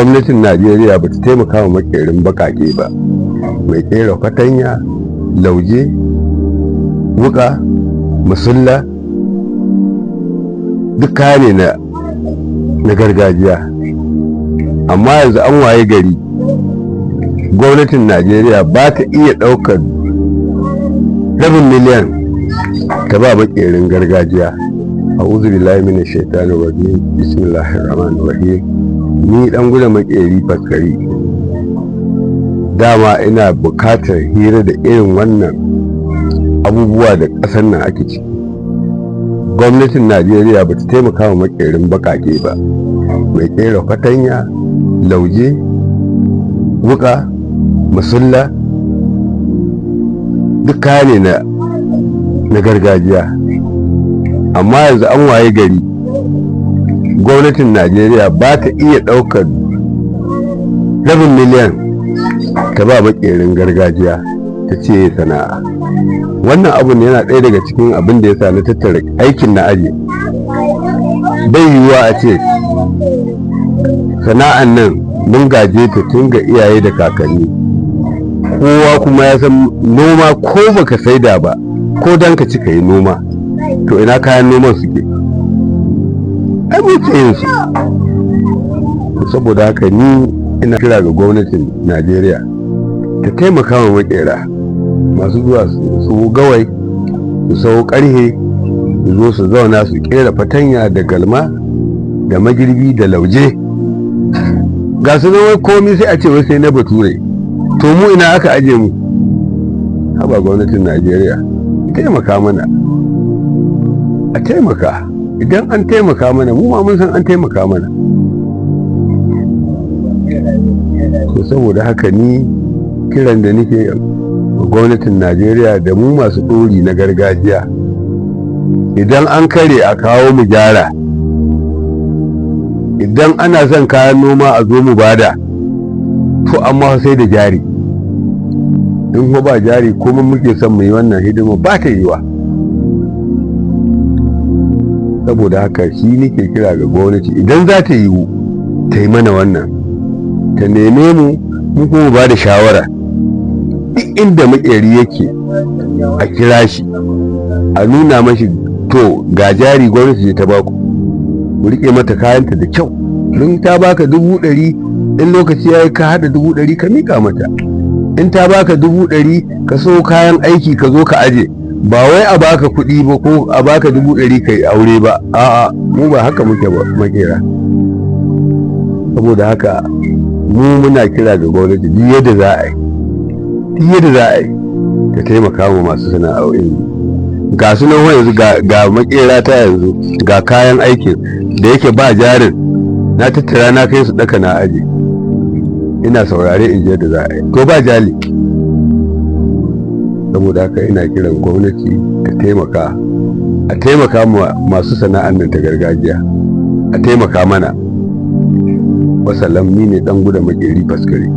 gwamnatin Najeriya ba ta taimaka wa makerin bakake ba, mai kera fatanya, lauje, wuka, musulla, duk kaya ne na gargajiya. Amma yanzu an waye gari gwamnatin Najeriya ba ta iya ɗaukar rabin miliyan ta ba makerin gargajiya. A'udhu billahi minash shaitanir rajim. Bismillahir rahmanir rahim. Ni dan guda makeri faskari, dama ina bukatar hira da irin wannan abubuwa da ƙasar nan ake ciki. Gwamnatin Najeriya ba ta taimaka wa makerin bakake ba, mai kera fatanya, lauje, wuka, musulla, duk kaya ne na gargajiya. Amma yanzu an waye gari gwamnatin Najeriya ba ta iya ɗaukar rabin miliyan ta ba makerin gargajiya ta ce sana'a. Wannan abun yana ɗaya daga cikin abin da ya sa na tattara aikin na aje. Bai yiwuwa a ce sana'an nan mun gaje ta tun ga iyaye da kakanni, kowa kuma ya san noma ko baka saida ba, ko dan ka ci ka yi noma, to ina kayan noman suke? Ai muke yin su. Saboda haka ni ina kira ga gwamnatin Najeriya ta taimaka wa makera masu zuwa su gawai, su sau karhe, su zo su zauna su kera fatanya da galma da magirbi da lauje. Ga su zama komi sai a ce wai sai na bature. To mu ina aka aje mu? Haba gwamnatin Najeriya, taimaka mana, a taimaka. Idan an taimaka mana, mu ma mun san an taimaka mana. To saboda haka ni kiran da nake gwamnatin Najeriya da mu masu ɗori na gargajiya, idan an kare a kawo mu gyara. Idan ana son kayan noma a zo mu bada, to amma sai da jari. In ko ba jari, kuma muke son mu yi wannan hidima ba ta yiwa. Saboda haka shi nake kira ga gwamnati, idan za ta yiwu ta yi mana wannan, ta neme mu kuma ba da shawara. Duk inda makeri yake a kira shi, a nuna mashi to ga jari gwamnati ce ta baku, ku riƙe mata kayanta da kyau. In ta baka 100,000, in lokaci ya yi ka haɗa 100,000 ka miƙa mata. In ta baka 100,000 ka so kayan aiki ka zo ka aje, ba wai a baka kuɗi ba ko a baka 100,000 ka yi aure ba. A'a, mu ba haka muke ba makera. Saboda haka mu muna kira ga gwamnati duk yadda za a yi ta taimaka wa masu sana'o'in. Ga su nan yanzu ga makera ta yanzu, ga kayan aikin da yake ba jarin, na tattara na kai su daka na aje, ina saurare in je da za a yi, to ba jali. Saboda haka ina kiran gwamnati ta taimaka, a taimaka masu sana'an nan ta gargajiya, a taimaka mana. Wasallam, ni ne dan guda makeri faskari.